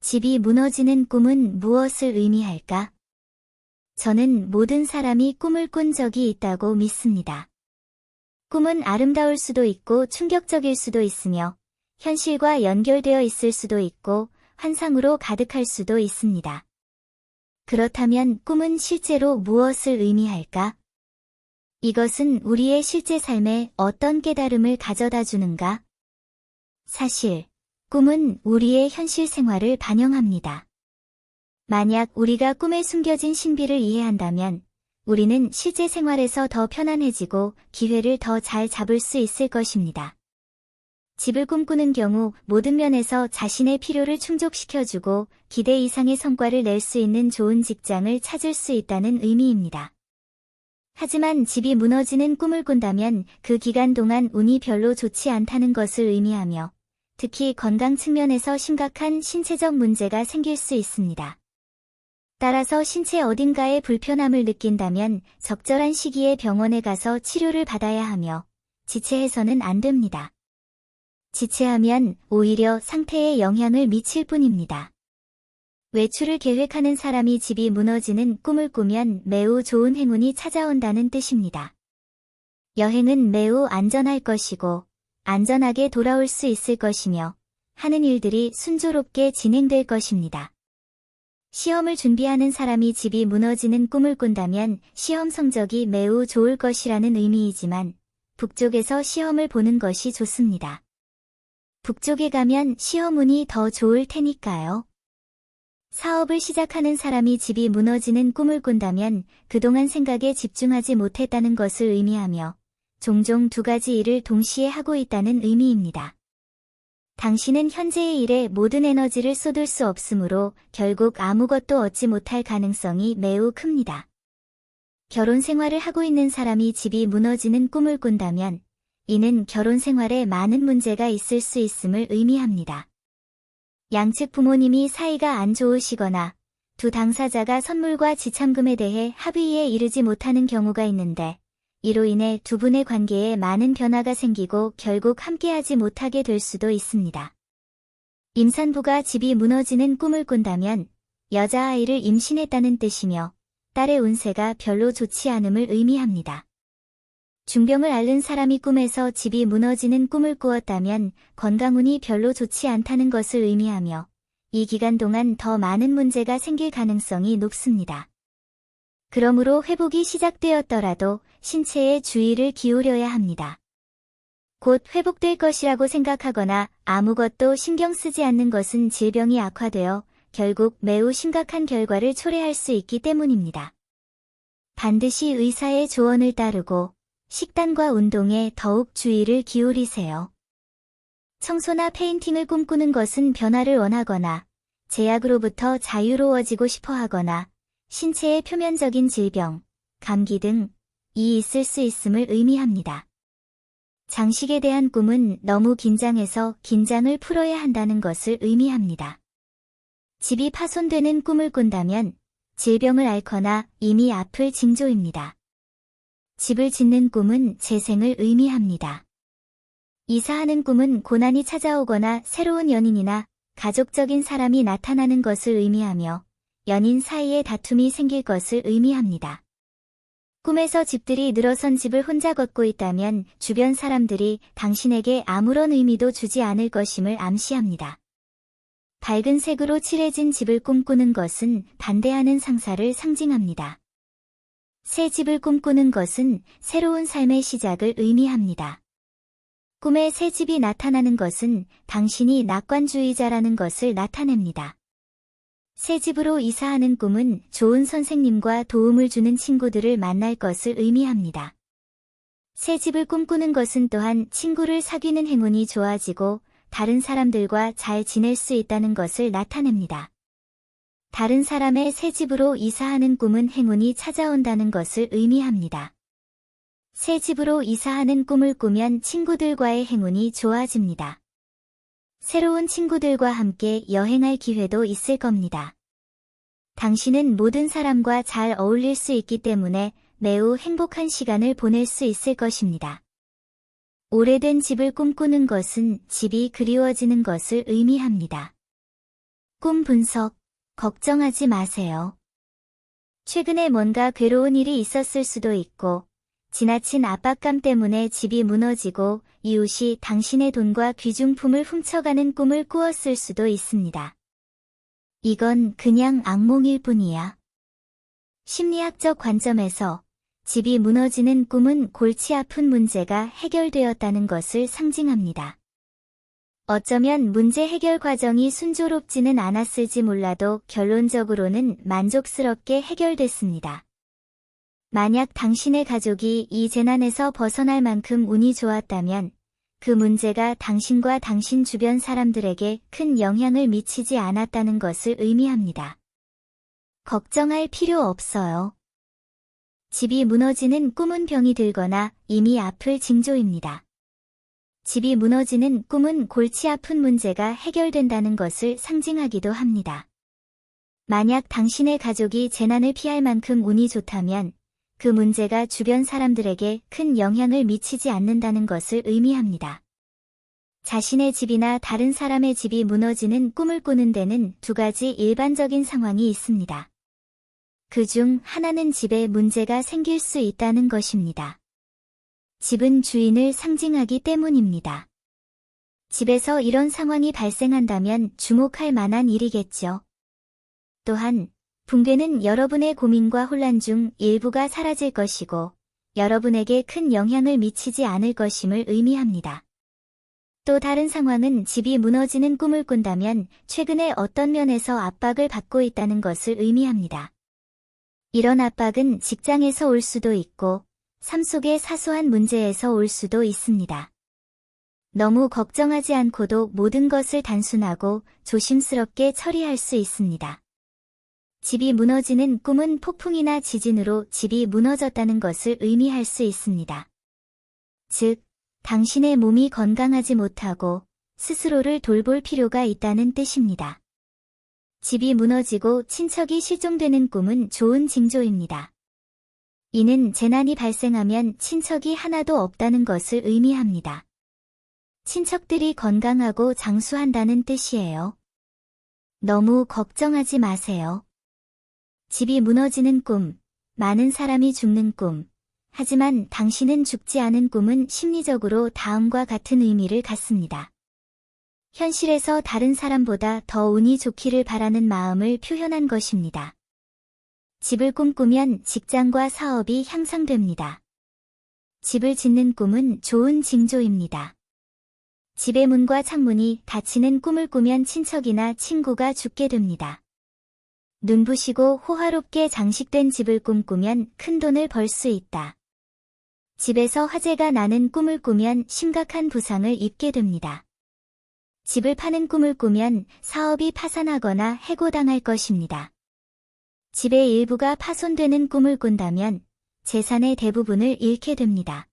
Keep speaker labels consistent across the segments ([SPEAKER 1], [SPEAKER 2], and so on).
[SPEAKER 1] 집이 무너지는 꿈은 무엇을 의미할까? 저는 모든 사람이 꿈을 꾼 적이 있다고 믿습니다. 꿈은 아름다울 수도 있고 충격적일 수도 있으며 현실과 연결되어 있을 수도 있고 환상으로 가득할 수도 있습니다. 그렇다면 꿈은 실제로 무엇을 의미할까? 이것은 우리의 실제 삶에 어떤 깨달음을 가져다 주는가? 사실, 꿈은 우리의 현실 생활을 반영합니다. 만약 우리가 꿈에 숨겨진 신비를 이해한다면 우리는 실제 생활에서 더 편안해지고 기회를 더 잘 잡을 수 있을 것입니다. 집을 꿈꾸는 경우 모든 면에서 자신의 필요를 충족시켜주고 기대 이상의 성과를 낼 수 있는 좋은 직장을 찾을 수 있다는 의미입니다. 하지만 집이 무너지는 꿈을 꾼다면 그 기간 동안 운이 별로 좋지 않다는 것을 의미하며 특히 건강 측면에서 심각한 신체적 문제가 생길 수 있습니다. 따라서 신체 어딘가에 불편함을 느낀다면 적절한 시기에 병원에 가서 치료를 받아야 하며 지체해서는 안 됩니다. 지체하면 오히려 상태에 영향을 미칠 뿐입니다. 외출을 계획하는 사람이 집이 무너지는 꿈을 꾸면 매우 좋은 행운이 찾아온다는 뜻입니다. 여행은 매우 안전할 것이고 안전하게 돌아올 수 있을 것이며 하는 일들이 순조롭게 진행될 것입니다. 시험을 준비하는 사람이 집이 무너지는 꿈을 꾼다면 시험 성적이 매우 좋을 것이라는 의미이지만 북쪽에서 시험을 보는 것이 좋습니다. 북쪽에 가면 시험 운이 더 좋을 테니까요. 사업을 시작하는 사람이 집이 무너지는 꿈을 꾼다면 그동안 생각에 집중하지 못했다는 것을 의미하며 종종 두 가지 일을 동시에 하고 있다는 의미입니다. 당신은 현재의 일에 모든 에너지를 쏟을 수 없으므로 결국 아무것도 얻지 못할 가능성이 매우 큽니다. 결혼 생활을 하고 있는 사람이 집이 무너지는 꿈을 꾼다면 이는 결혼 생활에 많은 문제가 있을 수 있음을 의미합니다. 양측 부모님이 사이가 안 좋으시거나 두 당사자가 선물과 지참금에 대해 합의에 이르지 못하는 경우가 있는데 이로 인해 두 분의 관계에 많은 변화가 생기고 결국 함께하지 못하게 될 수도 있습니다. 임산부가 집이 무너지는 꿈을 꾼다면 여자아이를 임신했다는 뜻이며 딸의 운세가 별로 좋지 않음을 의미합니다. 중병을 앓는 사람이 꿈에서 집이 무너지는 꿈을 꾸었다면 건강운이 별로 좋지 않다는 것을 의미하며 이 기간 동안 더 많은 문제가 생길 가능성이 높습니다. 그러므로 회복이 시작되었더라도 신체에 주의를 기울여야 합니다. 곧 회복될 것이라고 생각하거나 아무것도 신경 쓰지 않는 것은 질병이 악화되어 결국 매우 심각한 결과를 초래할 수 있기 때문입니다. 반드시 의사의 조언을 따르고 식단과 운동에 더욱 주의를 기울이세요. 청소나 페인팅을 꿈꾸는 것은 변화를 원하거나 제약으로부터 자유로워지고 싶어 하거나 신체의 표면적인 질병, 감기 등이 있을 수 있음을 의미합니다. 장식에 대한 꿈은 너무 긴장해서 긴장을 풀어야 한다는 것을 의미합니다. 집이 파손되는 꿈을 꾼다면 질병을 앓거나 이미 아플 징조입니다. 집을 짓는 꿈은 재생을 의미합니다. 이사하는 꿈은 고난이 찾아오거나 새로운 연인이나 가족적인 사람이 나타나는 것을 의미하며 연인 사이에 다툼이 생길 것을 의미합니다. 꿈에서 집들이 늘어선 집을 혼자 걷고 있다면 주변 사람들이 당신에게 아무런 의미도 주지 않을 것임을 암시합니다. 밝은 색으로 칠해진 집을 꿈꾸는 것은 반대하는 상사를 상징합니다. 새 집을 꿈꾸는 것은 새로운 삶의 시작을 의미합니다. 꿈에 새 집이 나타나는 것은 당신이 낙관주의자라는 것을 나타냅니다. 새 집으로 이사하는 꿈은 좋은 선생님과 도움을 주는 친구들을 만날 것을 의미합니다. 새 집을 꿈꾸는 것은 또한 친구를 사귀는 행운이 좋아지고 다른 사람들과 잘 지낼 수 있다는 것을 나타냅니다. 다른 사람의 새 집으로 이사하는 꿈은 행운이 찾아온다는 것을 의미합니다. 새 집으로 이사하는 꿈을 꾸면 친구들과의 행운이 좋아집니다. 새로운 친구들과 함께 여행할 기회도 있을 겁니다. 당신은 모든 사람과 잘 어울릴 수 있기 때문에 매우 행복한 시간을 보낼 수 있을 것입니다. 오래된 집을 꿈꾸는 것은 집이 그리워지는 것을 의미합니다. 꿈 분석, 걱정하지 마세요. 최근에 뭔가 괴로운 일이 있었을 수도 있고, 지나친 압박감 때문에 집이 무너지고 이웃이 당신의 돈과 귀중품을 훔쳐가는 꿈을 꾸었을 수도 있습니다. 이건 그냥 악몽일 뿐이야. 심리학적 관점에서 집이 무너지는 꿈은 골치 아픈 문제가 해결되었다는 것을 상징합니다. 어쩌면 문제 해결 과정이 순조롭지는 않았을지 몰라도 결론적으로는 만족스럽게 해결됐습니다. 만약 당신의 가족이 이 재난에서 벗어날 만큼 운이 좋았다면 그 문제가 당신과 당신 주변 사람들에게 큰 영향을 미치지 않았다는 것을 의미합니다. 걱정할 필요 없어요. 집이 무너지는 꿈은 병이 들거나 이미 아플 징조입니다. 집이 무너지는 꿈은 골치 아픈 문제가 해결된다는 것을 상징하기도 합니다. 만약 당신의 가족이 재난을 피할 만큼 운이 좋다면 그 문제가 주변 사람들에게 큰 영향을 미치지 않는다는 것을 의미합니다. 자신의 집이나 다른 사람의 집이 무너지는 꿈을 꾸는 데는 두 가지 일반적인 상황이 있습니다. 그중 하나는 집에 문제가 생길 수 있다는 것입니다. 집은 주인을 상징하기 때문입니다. 집에서 이런 상황이 발생한다면 주목할 만한 일이겠죠. 또한 붕괴는 여러분의 고민과 혼란 중 일부가 사라질 것이고 여러분에게 큰 영향을 미치지 않을 것임을 의미합니다. 또 다른 상황은 집이 무너지는 꿈을 꾼다면 최근에 어떤 면에서 압박을 받고 있다는 것을 의미합니다. 이런 압박은 직장에서 올 수도 있고 삶 속의 사소한 문제에서 올 수도 있습니다. 너무 걱정하지 않고도 모든 것을 단순하고 조심스럽게 처리할 수 있습니다. 집이 무너지는 꿈은 폭풍이나 지진으로 집이 무너졌다는 것을 의미할 수 있습니다. 즉, 당신의 몸이 건강하지 못하고 스스로를 돌볼 필요가 있다는 뜻입니다. 집이 무너지고 친척이 실종되는 꿈은 좋은 징조입니다. 이는 재난이 발생하면 친척이 하나도 없다는 것을 의미합니다. 친척들이 건강하고 장수한다는 뜻이에요. 너무 걱정하지 마세요. 집이 무너지는 꿈, 많은 사람이 죽는 꿈. 하지만 당신은 죽지 않은 꿈은 심리적으로 다음과 같은 의미를 갖습니다. 현실에서 다른 사람보다 더 운이 좋기를 바라는 마음을 표현한 것입니다. 집을 꿈꾸면 직장과 사업이 향상됩니다. 집을 짓는 꿈은 좋은 징조입니다. 집의 문과 창문이 닫히는 꿈을 꾸면 친척이나 친구가 죽게 됩니다. 눈부시고 호화롭게 장식된 집을 꿈꾸면 큰 돈을 벌 수 있다. 집에서 화재가 나는 꿈을 꾸면 심각한 부상을 입게 됩니다. 집을 파는 꿈을 꾸면 사업이 파산하거나 해고당할 것입니다. 집의 일부가 파손되는 꿈을 꾼다면 재산의 대부분을 잃게 됩니다.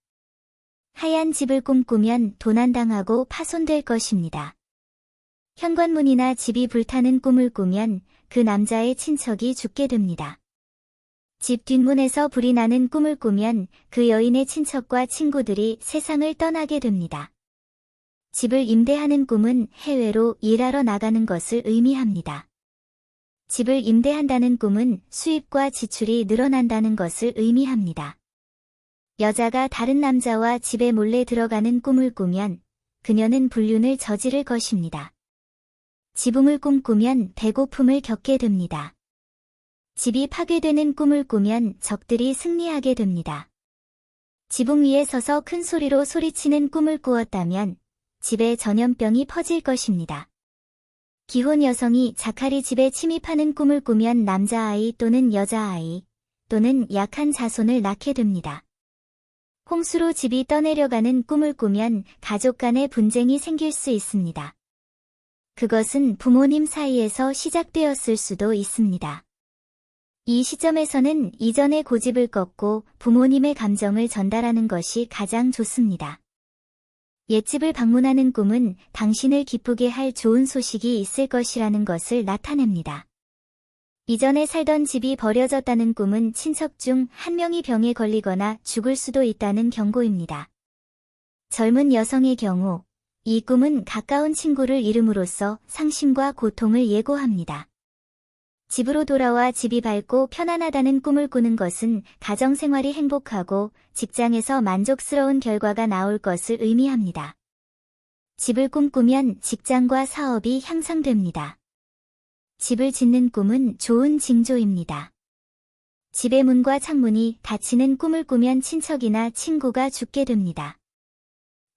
[SPEAKER 1] 하얀 집을 꿈꾸면 도난당하고 파손될 것입니다. 현관문이나 집이 불타는 꿈을 꾸면 그 남자의 친척이 죽게 됩니다. 집 뒷문에서 불이 나는 꿈을 꾸면 그 여인의 친척과 친구들이 세상을 떠나게 됩니다. 집을 임대하는 꿈은 해외로 일하러 나가는 것을 의미합니다. 집을 임대한다는 꿈은 수입과 지출이 늘어난다는 것을 의미합니다. 여자가 다른 남자와 집에 몰래 들어가는 꿈을 꾸면 그녀는 불륜을 저지를 것입니다. 지붕을 꿈꾸면 배고픔을 겪게 됩니다. 집이 파괴되는 꿈을 꾸면 적들이 승리하게 됩니다. 지붕 위에 서서 큰 소리로 소리치는 꿈을 꾸었다면 집에 전염병이 퍼질 것입니다. 기혼 여성이 자칼이 집에 침입하는 꿈을 꾸면 남자아이 또는 여자아이 또는 약한 자손을 낳게 됩니다. 홍수로 집이 떠내려가는 꿈을 꾸면 가족 간의 분쟁이 생길 수 있습니다. 그것은 부모님 사이에서 시작되었을 수도 있습니다. 이 시점에서는 이전의 고집을 꺾고 부모님의 감정을 전달하는 것이 가장 좋습니다. 옛집을 방문하는 꿈은 당신을 기쁘게 할 좋은 소식이 있을 것이라는 것을 나타냅니다. 이전에 살던 집이 버려졌다는 꿈은 친척 중 한 명이 병에 걸리거나 죽을 수도 있다는 경고입니다. 젊은 여성의 경우 이 꿈은 가까운 친구를 잃음으로써 상심과 고통을 예고합니다. 집으로 돌아와 집이 밝고 편안하다는 꿈을 꾸는 것은 가정생활이 행복하고 직장에서 만족스러운 결과가 나올 것을 의미합니다. 집을 꿈꾸면 직장과 사업이 향상됩니다. 집을 짓는 꿈은 좋은 징조입니다. 집의 문과 창문이 닫히는 꿈을 꾸면 친척이나 친구가 죽게 됩니다.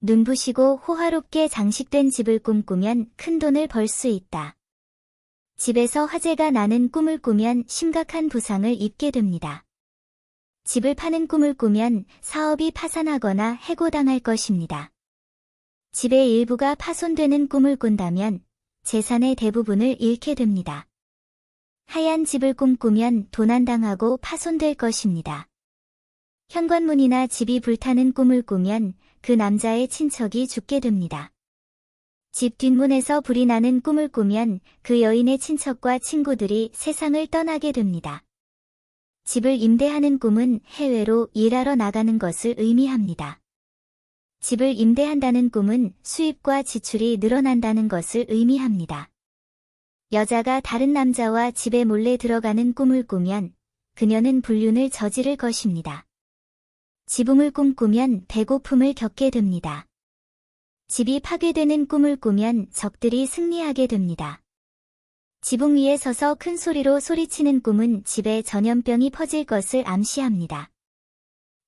[SPEAKER 1] 눈부시고 호화롭게 장식된 집을 꿈꾸면 큰 돈을 벌 수 있다. 집에서 화재가 나는 꿈을 꾸면 심각한 부상을 입게 됩니다. 집을 파는 꿈을 꾸면 사업이 파산하거나 해고당할 것입니다. 집의 일부가 파손되는 꿈을 꾼다면 재산의 대부분을 잃게 됩니다. 하얀 집을 꿈꾸면 도난당하고 파손될 것입니다. 현관문이나 집이 불타는 꿈을 꾸면 그 남자의 친척이 죽게 됩니다. 집 뒷문에서 불이 나는 꿈을 꾸면 그 여인의 친척과 친구들이 세상을 떠나게 됩니다. 집을 임대하는 꿈은 해외로 일하러 나가는 것을 의미합니다. 집을 임대한다는 꿈은 수입과 지출이 늘어난다는 것을 의미합니다. 여자가 다른 남자와 집에 몰래 들어가는 꿈을 꾸면 그녀는 불륜을 저지를 것입니다. 지붕을 꿈꾸면 배고픔을 겪게 됩니다. 집이 파괴되는 꿈을 꾸면 적들이 승리하게 됩니다. 지붕 위에 서서 큰 소리로 소리치는 꿈은 집에 전염병이 퍼질 것을 암시합니다.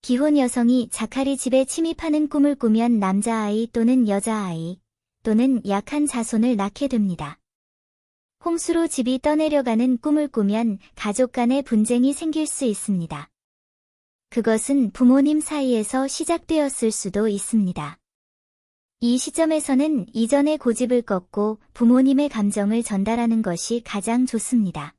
[SPEAKER 1] 기혼 여성이 자칼이 집에 침입하는 꿈을 꾸면 남자아이 또는 여자아이 또는 약한 자손을 낳게 됩니다. 홍수로 집이 떠내려가는 꿈을 꾸면 가족 간의 분쟁이 생길 수 있습니다. 그것은 부모님 사이에서 시작되었을 수도 있습니다. 이 시점에서는 이전의 고집을 꺾고 부모님의 감정을 전달하는 것이 가장 좋습니다.